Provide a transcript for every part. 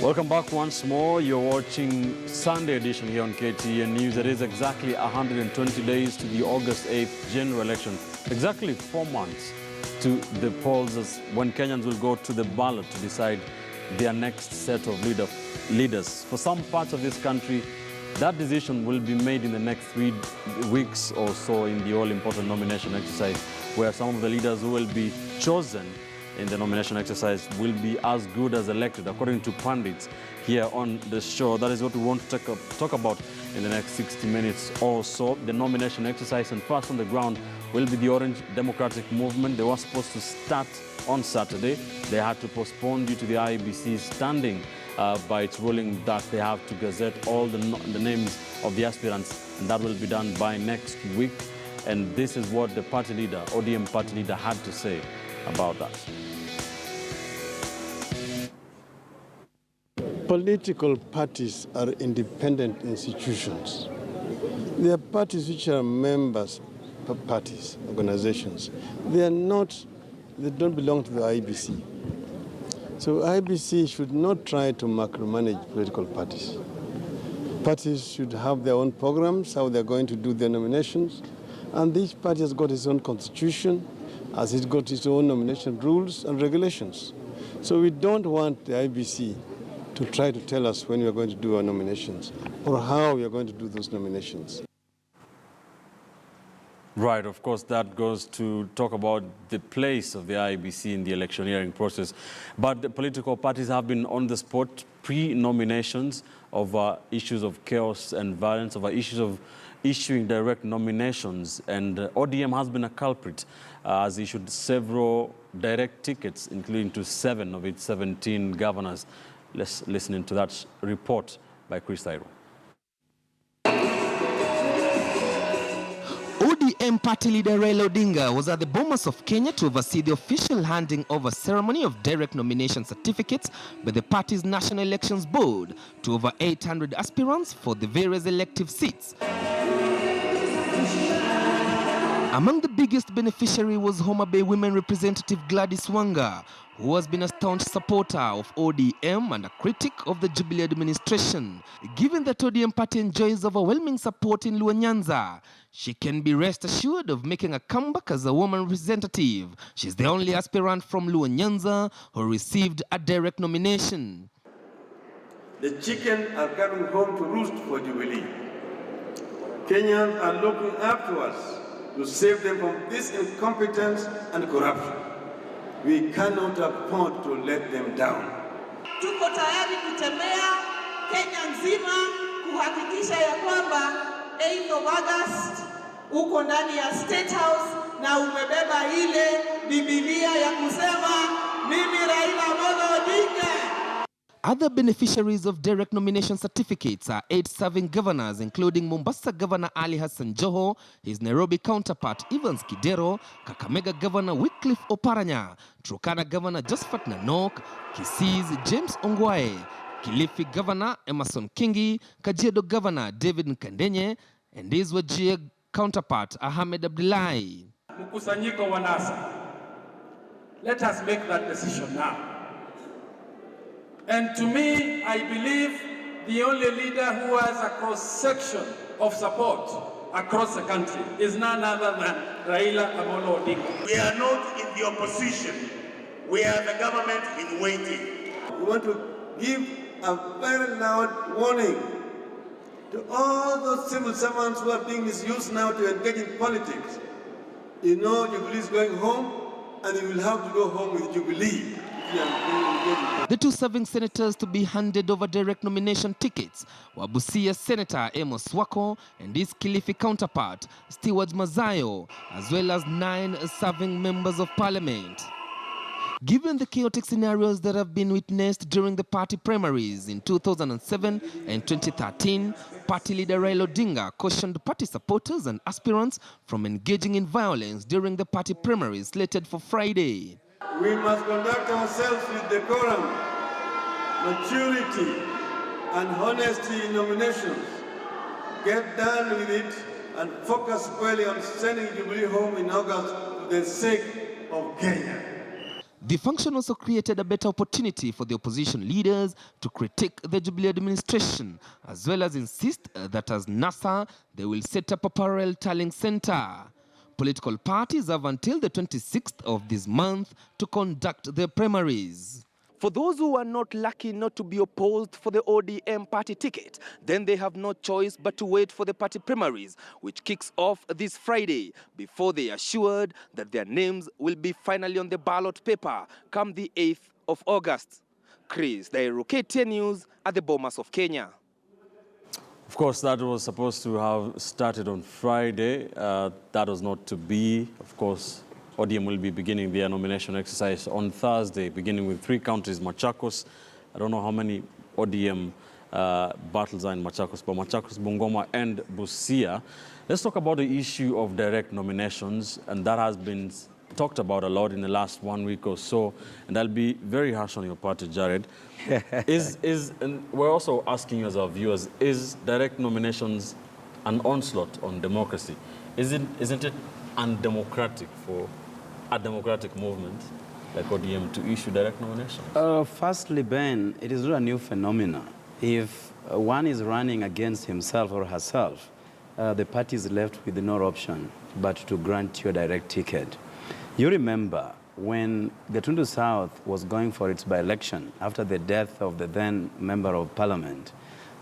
Welcome back once more. You're watching Sunday edition here on KTN News. It is exactly 120 days to the August 8th general election. Exactly 4 months to the polls when Kenyans will go to the ballot to decide their next set of leaders. For some parts of this country, that decision will be made in the next 3 weeks or so in the all-important nomination exercise, where some of the leaders who will be chosen in the nomination exercise will be as good as elected, according to pundits here on the show. That is what we want to talk about in the next 60 minutes or so. The nomination exercise, and first on the ground will be the Orange Democratic Movement. They were supposed to start on Saturday. They had to postpone due to the IEBC standing by its ruling that they have to gazette all the names of the aspirants, and that will be done by next week. And this is what the party leader, ODM party leader, had to say about that. Political parties are independent institutions. They are parties which are members parties, organizations. They don't belong to the IEBC. So IEBC should not try to micromanage political parties. Parties should have their own programs, how they're going to do their nominations. And each party has got its own constitution, as it's got its own nomination rules and regulations. So we don't want the IEBC to try to tell us when we are going to do our nominations or how we are going to do those nominations. Right, of course, that goes to talk about the place of the IEBC in the electioneering process. But the political parties have been on the spot pre-nominations over issues of chaos and violence, over issues of issuing direct nominations. And ODM has been a culprit, has issued several direct tickets, including to 7 of its 17 governors. Let's listen into that report by Chris Thairo. ODM party leader Raila Odinga was at the Bomas of Kenya to oversee the official handing over ceremony of direct nomination certificates by the party's National Elections Board to over 800 aspirants for the various elective seats. Among the biggest beneficiary was Homa Bay women representative Gladys Wanga, who has been a staunch supporter of ODM and a critic of the Jubilee administration. Given that ODM party enjoys overwhelming support in Luo Nyanza, she can be rest assured of making a comeback as a woman representative. She's the only aspirant from Luo Nyanza who received a direct nomination. The chicken are coming home to roost for Jubilee. Kenyans are looking up to us to save them from this incompetence and corruption. We cannot afford to let them down. Tuko tayari kutembea Kenya nzima kuhakikisha ya kwamba 8th of August uko ndani ya State House na umebeba ile Biblia ya kusema mimi Raila Amolo Odinga. Other beneficiaries of direct nomination certificates are 8 serving governors, including Mombasa Governor Ali Hassan Joho, his Nairobi counterpart Evans Kidero, Kakamega Governor Wycliffe Oparanya, Turkana Governor Josephat Nanok, Kisi's James Ongwae, Kilifi Governor Emerson Kingi, Kajiado Governor David Nkandenye, and his Wajir counterpart Ahmed Abdullahi. Mkusanyiko wa NASA. Let us make that decision now. And to me, I believe the only leader who has a cross-section of support across the country is none other than Raila Amolo Odinga. We are not in the opposition. We are the government in waiting. We want to give a very loud warning to all those civil servants who are being misused now to engage in politics. You know Jubilee is going home, and you will have to go home with Jubilee. The 2 serving senators to be handed over direct nomination tickets were Busia Senator Amos Wako and his Kilifi counterpart Stewart Mazayo, as well as 9 serving members of parliament. Given the chaotic scenarios that have been witnessed during the party primaries in 2007 and 2013, party leader Raila Odinga cautioned party supporters and aspirants from engaging in violence during the party primaries slated for Friday. We must conduct ourselves with decorum, maturity, and honesty in nominations. Get done with it and focus squarely on sending Jubilee home in August for the sake of Kenya. The function also created a better opportunity for the opposition leaders to critique the Jubilee administration, as well as insist that as NASA, they will set up a parallel tallying center. Political parties have until the 26th of this month to conduct their primaries. For those who are not lucky not to be opposed for the ODM party ticket, then they have no choice but to wait for the party primaries, which kicks off this Friday, before they are assured that their names will be finally on the ballot paper come the 8th of August. Chris Dairo, KTN News at the Bomas of Kenya. Of course, that was supposed to have started on Friday. That was not to be. Of course, ODM will be beginning their nomination exercise on Thursday, beginning with 3 counties, Machakos. I don't know how many ODM battles are in Machakos, but Machakos, Bungoma, and Busia. Let's talk about the issue of direct nominations, and that has been talked about a lot in the last 1 week or so, and I'll be very harsh on your party, Jared. And we're also asking you as our viewers, is direct nominations an onslaught on democracy? Isn't it undemocratic for a democratic movement like ODM to issue direct nominations? Firstly, Ben, it is not a new phenomenon. If one is running against himself or herself, the party is left with no option but to grant you a direct ticket. You remember when Gatundu South was going for its by-election after the death of the then Member of Parliament,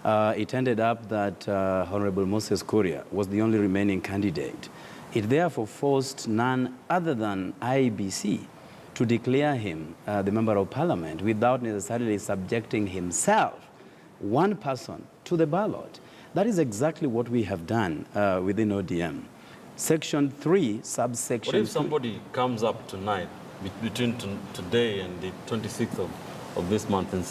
it ended up that Honorable Moses Kuria was the only remaining candidate. It therefore forced none other than IEBC to declare him the Member of Parliament without necessarily subjecting himself, one person, to the ballot. That is exactly what we have done within ODM. Section 3, subsection... What if somebody comes up tonight, between today and the 26th of this month, and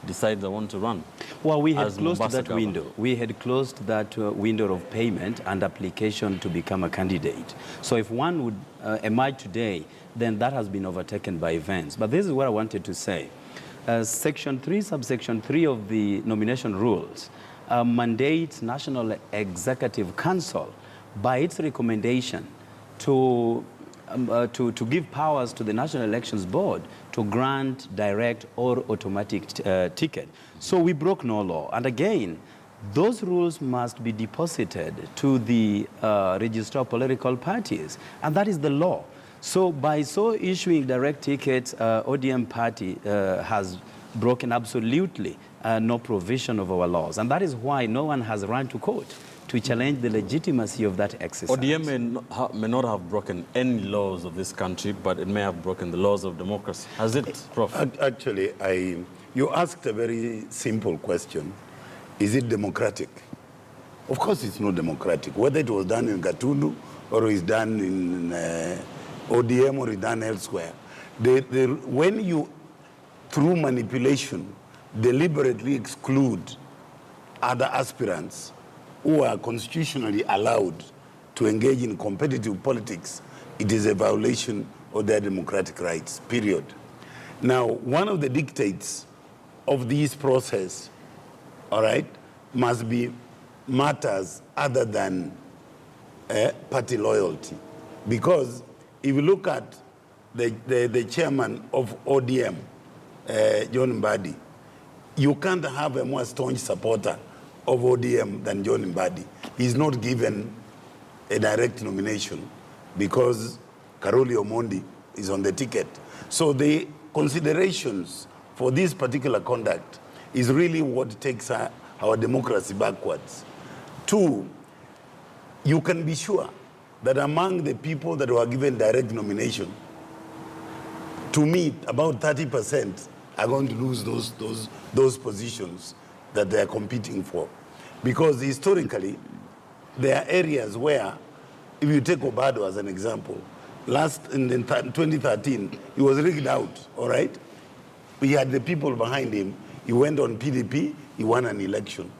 decides I want to run? Well, we had closed Mombasa that governor. window. We had closed that window of payment and application to become a candidate. So if one would emerge today, then that has been overtaken by events. But this is what I wanted to say. Section 3, subsection 3 of the nomination rules mandates National Executive Council by its recommendation to give powers to the National Elections Board to grant direct or automatic ticket. So we broke no law. And again, those rules must be deposited to the Register of Political Parties, and that is the law. So by issuing direct tickets, ODM party has broken absolutely no provision of our laws. And that is why no one has run to court to challenge the legitimacy of that exercise. ODM may not have broken any laws of this country, but it may have broken the laws of democracy. Has it, Prof? Actually, you asked a very simple question. Is it democratic? Of course it's not democratic. Whether it was done in Gatundu or it's done in ODM or it's done elsewhere. When you, through manipulation, deliberately exclude other aspirants who are constitutionally allowed to engage in competitive politics, it is a violation of their democratic rights, period. Now, one of the dictates of this process, all right, must be matters other than party loyalty. Because if you look at the chairman of ODM, John Mbadi, you can't have a more staunch supporter of ODM than John Mbadi. He's not given a direct nomination because Karoli Omondi is on the ticket. So the considerations for this particular conduct is really what takes our democracy backwards. 2, you can be sure that among the people that were given direct nomination, to me, about 30% are going to lose those positions that they are competing for. Because historically, there are areas where, if you take Obado as an example, in 2013, he was rigged out, all right? We had the people behind him. He went on PDP, he won an election.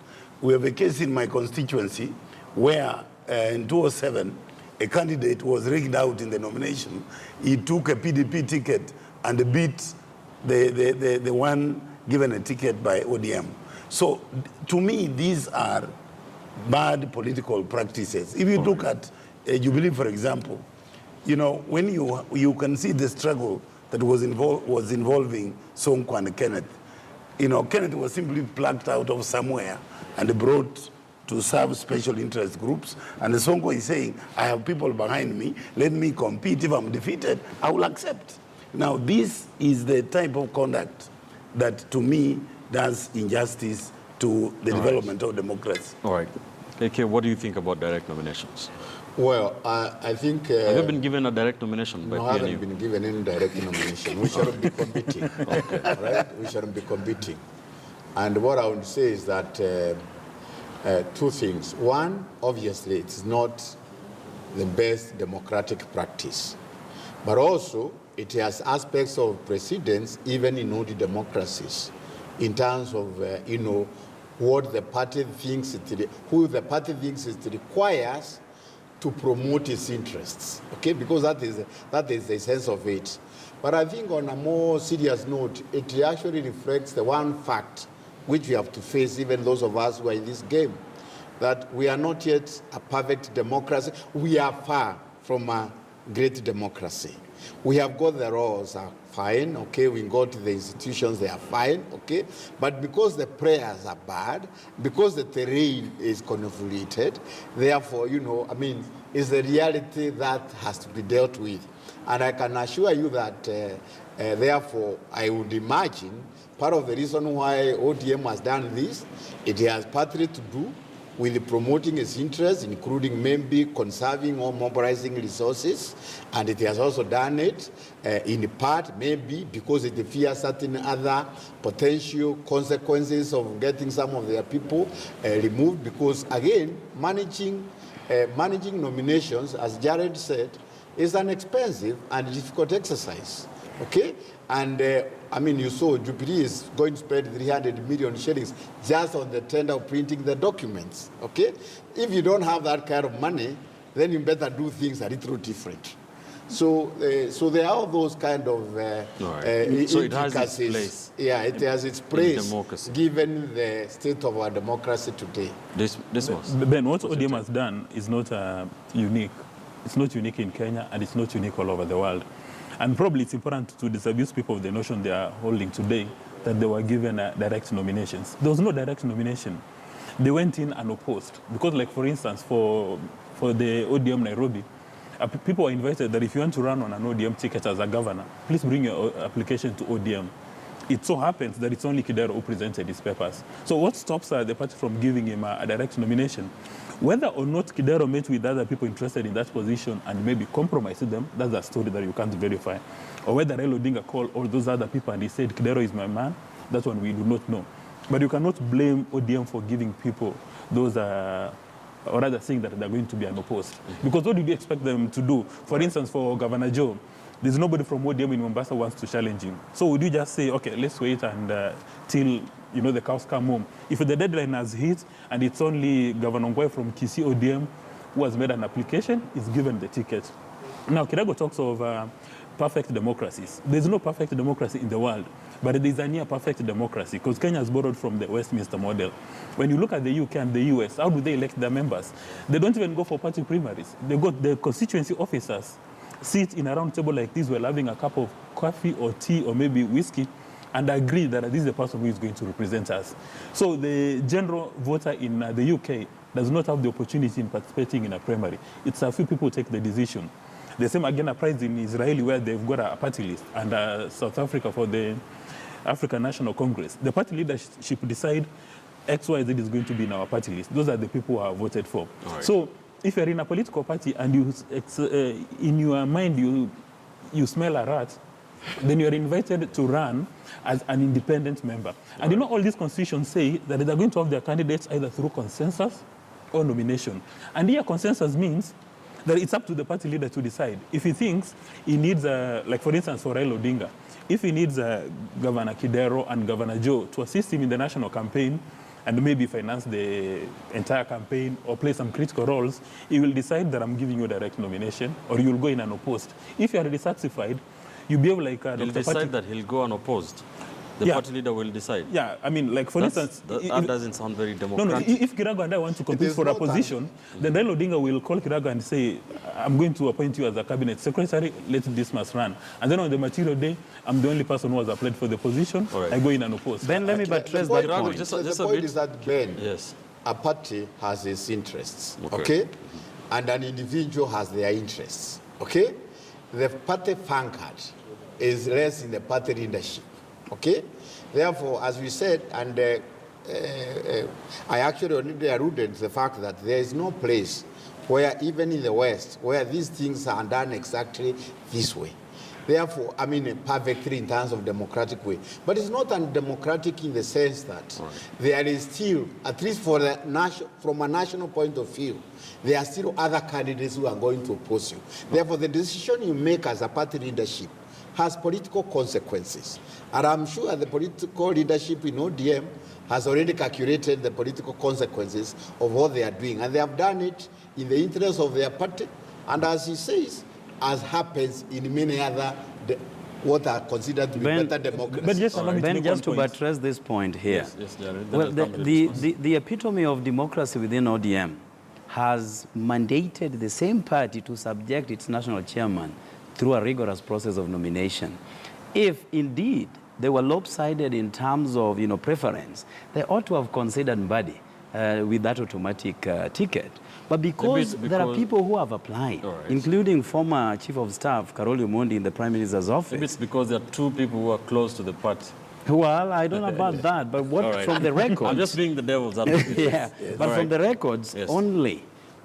We have a case in my constituency where in 2007, a candidate was rigged out in the nomination. He took a PDP ticket and beat the one given a ticket by ODM. So to me, these are bad political practices. If you look at Jubilee, for example, you know, when you can see the struggle that was involving Sonko and Kenneth. You know, Kenneth was simply plucked out of somewhere and brought to serve special interest groups. And Sonko is saying, I have people behind me, let me compete. If I'm defeated, I will accept. Now, this is the type of conduct that, to me, does injustice to the development of democracy. All right. AK, what do you think about direct nominations? Well, I think... have you been given a direct nomination by PNU? No, I haven't been given any direct nomination. We shouldn't be competing. Okay. Right? We shouldn't be competing. And what I would say is that two things. One, obviously, it's not the best democratic practice. But also, it has aspects of precedence, even in all the democracies, in terms of, you know, what the party thinks who the party thinks it requires to promote its interests, okay? Because that is the sense of it. But I think on a more serious note, it actually reflects the one fact which we have to face, even those of us who are in this game, that we are not yet a perfect democracy. We are far from a great democracy. We have got the laws are fine, okay? We go to the institutions, they are fine, okay? But because the prayers are bad, because the terrain is convoluted, therefore, you know, I mean, it's the reality that has to be dealt with. And I can assure you that, therefore, I would imagine part of the reason why ODM has done this, it has partly to do with promoting its interests, including maybe conserving or mobilizing resources. And it has also done it in part, maybe because it fears certain other potential consequences of getting some of their people removed. Because again, managing nominations, as Jared said, is an expensive and difficult exercise. Okay? And I mean, you saw Jubilee is going to spend 300 million shillings just on the tender of printing the documents. Okay? If you don't have that kind of money, then you better do things a little different. So there are all those kind of so it has its place. Yeah, it has its place given the state of our democracy today. This was. Ben, what ODM has done is not unique. It's not unique in Kenya, and it's not unique all over the world. And probably it's important to disabuse people of the notion they are holding today that they were given direct nominations. There was no direct nomination. They went in and opposed. Because, like, for instance, for the ODM Nairobi, people were invited that if you want to run on an ODM ticket as a governor, please bring your application to ODM. It so happens that it's only Kidero who presented his papers. So what stops the party from giving him a direct nomination? Whether or not Kidero met with other people interested in that position and maybe compromised them, that's a story that you can't verify. Or whether Raila Odinga called all those other people and he said, Kidero is my man, that one we do not know. But you cannot blame ODM for giving people those, or rather saying that they're going to be unopposed. Because what did you expect them to do? For instance, for Governor Joe, there's nobody from ODM in Mombasa who wants to challenge him. So would you just say, okay, let's wait and till, you know, the cows come home? If the deadline has hit and it's only Governor Ngwe from Kisii ODM who has made an application, is given the ticket. Now, Kirago talks of perfect democracies. There's no perfect democracy in the world, but there's a near perfect democracy because Kenya has borrowed from the Westminster model. When you look at the UK and the US, how do they elect their members? They don't even go for party primaries. They got the constituency officers sit in a round table like this while having a cup of coffee or tea or maybe whiskey and agree that this is the person who is going to represent us. So the general voter in the UK does not have the opportunity in participating in a primary. It's a few people who take the decision. The same again applies in Israel where they've got a party list, and South Africa for the African National Congress. The party leadership decide XYZ is going to be in our party list. Those are the people who are voted for. Right. So if you're in a political party and you, in your mind you smell a rat, then you're invited to run as an independent member. Right. And you know all these constitutions say that they're going to have their candidates either through consensus or nomination. And here consensus means that it's up to the party leader to decide. If he thinks he needs, like for instance for Raila Odinga, if he needs Governor Kidero and Governor Joe to assist him in the national campaign, and maybe finance the entire campaign or play some critical roles, he will decide that I'm giving you a direct nomination, or you'll go in unopposed. If you are dissatisfied, you behave like He'll decide that he'll go unopposed. The party leader will decide. Yeah, I mean, like for instance... That doesn't sound very democratic. No, if Kirago and I want to compete for a position, then Raila Odinga will call Kirago and say, I'm going to appoint you as a cabinet secretary, let this must run. And then on the material day, I'm the only person who has applied for the position. Right. I go in and oppose. Ben, let me buttress that point. The point is that, Ben, a party has its interests, okay? And an individual has their interests, okay? The party vanguard is less in the party leadership, okay? Therefore, as we said, and I actually already alluded to the fact that there is no place where, even in the West, where these things are done exactly this way. Therefore, I mean, perfectly in terms of democratic way. But it's not undemocratic in the sense that there is still, at least for the from a national point of view, there are still other candidates who are going to oppose you. Therefore, the decision you make as a party leadership has political consequences. And I'm sure the political leadership in ODM has already calculated the political consequences of what they are doing. And they have done it in the interest of their party. And as he says, as happens in many other what are considered to be better democracies. But just to buttress this point here, well, the epitome of democracy within ODM has mandated the same party to subject its national chairman through a rigorous process of nomination. If indeed they were lopsided in terms of preference, they ought to have considered Mbadi with that automatic ticket. But because there are people who have applied, including former Chief of Staff Karoli Omondi in the Prime Minister's office. Maybe it's because there are two people who are close to the party. Well, I don't know about that, but what from the records... I'm just being the devil's advocate. But from the records,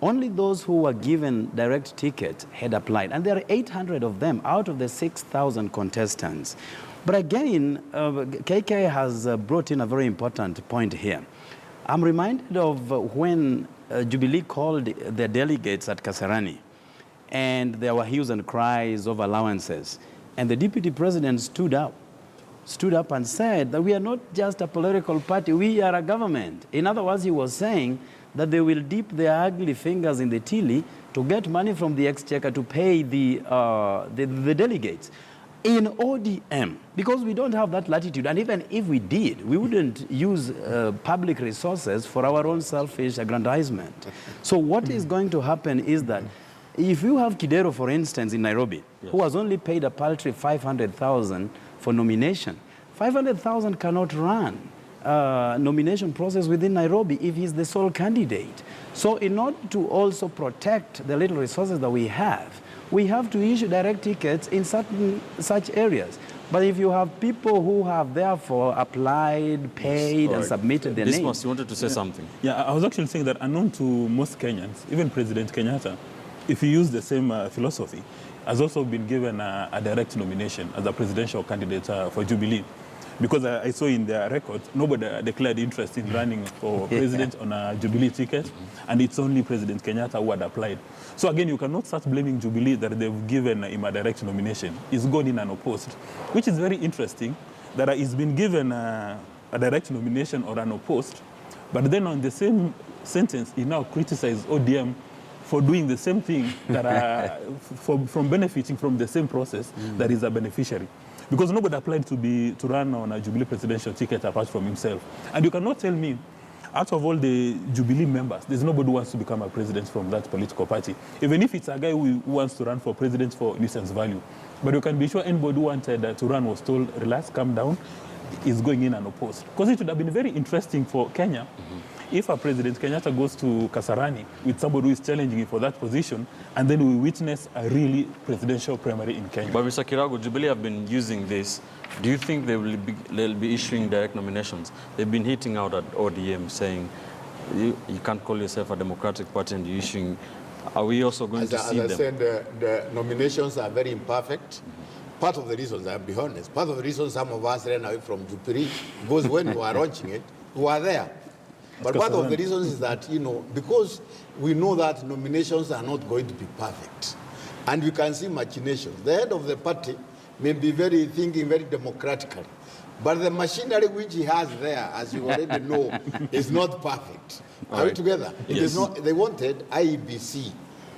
only those who were given direct tickets had applied. And there are 800 of them out of the 6,000 contestants. But again, KK has brought in a very important point here. I'm reminded of when Jubilee called their delegates at Kasarani, and there were hues and cries of allowances. And the deputy president stood up and said that we are not just a political party, we are a government. In other words, he was saying that they will dip their ugly fingers in the tilly to get money from the exchequer to pay the delegates. In ODM, because we don't have that latitude, and even if we did, we wouldn't use public resources for our own selfish aggrandizement. So what is going to happen is that if you have Kidero, for instance, in Nairobi, who has only paid a paltry 500,000 for nomination, 500,000 cannot run nomination process within Nairobi if he's the sole candidate. So in order to also protect the little resources that we have to issue direct tickets in such areas. But if you have people who have therefore applied, paid, and submitted their names... you wanted to say something? Yeah, I was actually saying that unknown to most Kenyans, even President Kenyatta, if he used the same philosophy, has also been given a direct nomination as a presidential candidate for Jubilee. Because I saw in their records, nobody declared interest in running for president on a Jubilee ticket, and it's only President Kenyatta who had applied. So again, you cannot start blaming Jubilee that they've given him a direct nomination. He's gone in unopposed, which is very interesting that he's been given a direct nomination or unopposed, but then on the same sentence, he now criticized ODM for doing the same thing that from benefiting from the same process that is a beneficiary. Because nobody applied to run on a Jubilee presidential ticket apart from himself. And you cannot tell me, out of all the Jubilee members, there's nobody who wants to become a president from that political party. Even if it's a guy who wants to run for president for nuisance value. But you can be sure anybody who wanted to run was told, relax, calm down, is going in unopposed. Because it would have been very interesting for Kenya if a President Kenyatta goes to Kasarani with somebody who is challenging him for that position, and then we witness a really presidential primary in Kenya. But Mr. Kirago, Jubilee have been using this. Do you think they'll be issuing direct nominations? They've been hitting out at ODM saying, you can't call yourself a democratic party and you're issuing. Are we also going to see them? As I said, the nominations are very imperfect. Part of the reasons, I'll be honest, part of the reasons some of us ran away from Jubilee, because when we were launching it, we were there. But part of the reasons is that, because we know that nominations are not going to be perfect, and we can see machinations. The head of the party may be thinking very democratically, but the machinery which he has there, as you already know, is not perfect. Are we together? Yes. It is not. They wanted IEBC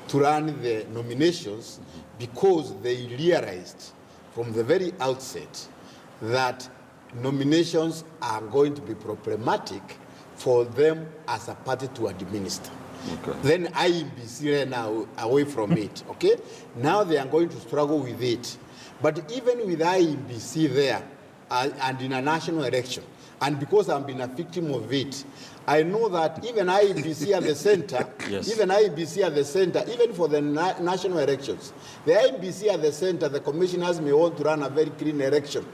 to run the nominations because they realized from the very outset that nominations are going to be problematic for them as a party to administer. Okay. Then IEBC ran away from it, okay? Now they are going to struggle with it. But even with IEBC there, and in a national election, and because I've been a victim of it, I know that even IEBC at the center, Yes. even IEBC at the center, even for the national elections, the IEBC at the center, the commissioners may want to run a very clean election.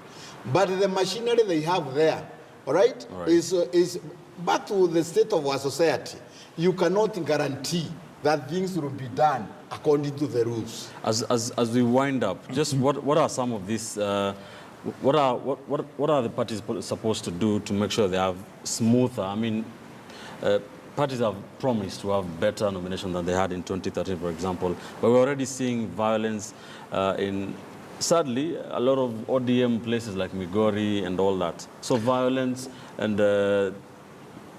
But the machinery they have there, all right. Is back to the state of our society. You cannot guarantee that things will be done according to the rules. As we wind up, just what are some of these? What are the parties supposed to do to make sure they have smoother? I mean, parties have promised to have better nomination than they had in 2013, for example. But we're already seeing violence in, sadly, a lot of ODM places like Migori and all that. So violence and the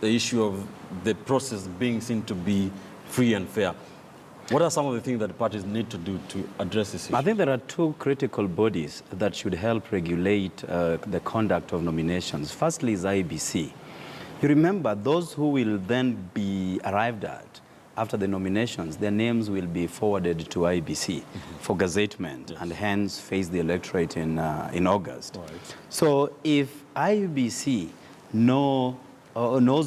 issue of the process being seen to be free and fair. What are some of the things that the parties need to do to address this issue? I think there are two critical bodies that should help regulate the conduct of nominations. Firstly is IEBC. You remember, those who will then be arrived at after the nominations, their names will be forwarded to IEBC for gazettement, and hence face the electorate in August. Right. So if IEBC knows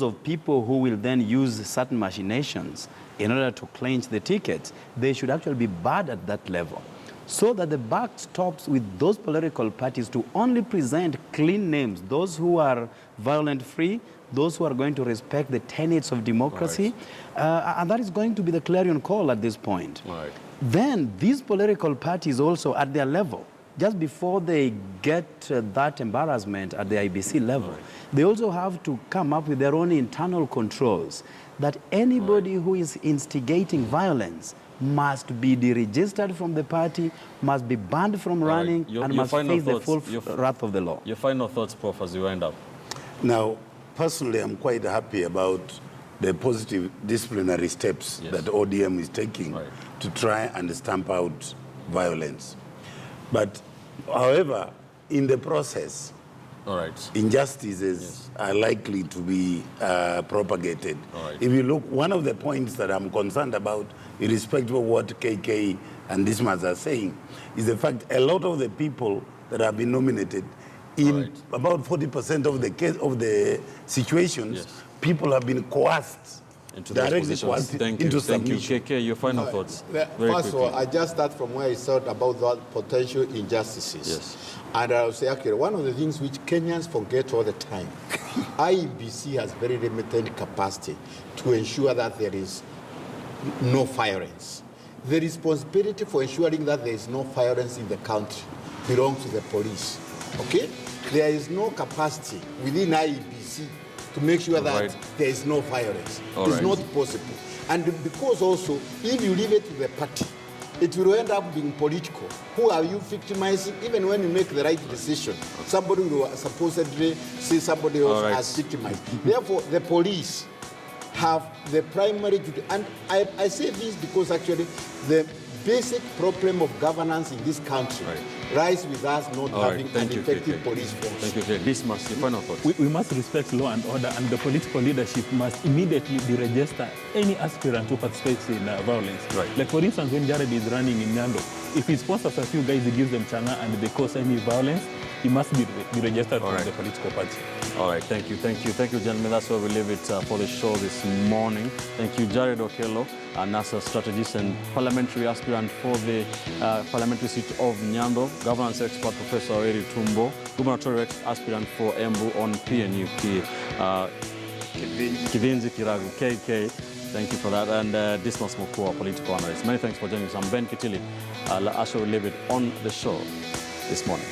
of people who will then use certain machinations in order to clinch the tickets, they should actually be barred at that level, so that the buck stops with those political parties to only present clean names, those who are violent-free, those who are going to respect the tenets of democracy, and that is going to be the clarion call at this point. Right. Then these political parties also at their level, just before they get that embarrassment at the IBC level, they also have to come up with their own internal controls that anybody who is instigating violence must be deregistered from the party, must be banned from running, and must face the full wrath of the law. Your final thoughts, Prof, as you wind up. Now, personally, I'm quite happy about the positive disciplinary steps that ODM is taking to try and stamp out violence. But, however, in the process, injustices are likely to be propagated. If you look, one of the points that I'm concerned about, irrespective of what KK and Dismas are saying, is the fact a lot of the people that have been nominated, in about 40% of the case of the situations, people have been coerced into directly Thank into submission. you. KK, your final thoughts. First of all, I just start from where I thought about the potential injustices. Yes. And I'll say, okay, one of the things which Kenyans forget all the time, IEBC has very limited capacity to ensure that there is no violence. The responsibility for ensuring that there is no violence in the country belongs to the police, okay? There is no capacity within IEBC to make sure that there is no violence. It's not possible. And because also, if you leave it to the party, it will end up being political. Who are you victimizing? Even when you make the right decision, somebody will supposedly see somebody else as victimized. Therefore, the police have the primary duty. And I say this because actually the basic problem of governance in this country lies with us not having an effective police force. Thank you, KK. This must be final thoughts. We must respect law and order, and the political leadership must immediately deregister any aspirant who participates in violence. Like, for instance, when Jared is running in Nyando, if he sponsors a few guys, he gives them changa, and they cause any violence, he must be deregistered from the political party. All right, thank you, gentlemen. That's where we leave it for the show this morning. Thank you, Jared Okello, a NASA strategist and parliamentary aspirant for the parliamentary seat of Nyando, governance expert Professor Eri Tumbo, gubernatorial aspirant for Embu on PNUP, Kivinzi Kiragu, KK. Thank you for that. And Dismas Mokua, political analyst. Many thanks for joining us. I'm Ben Kitili. I'll actually leave it on the show this morning.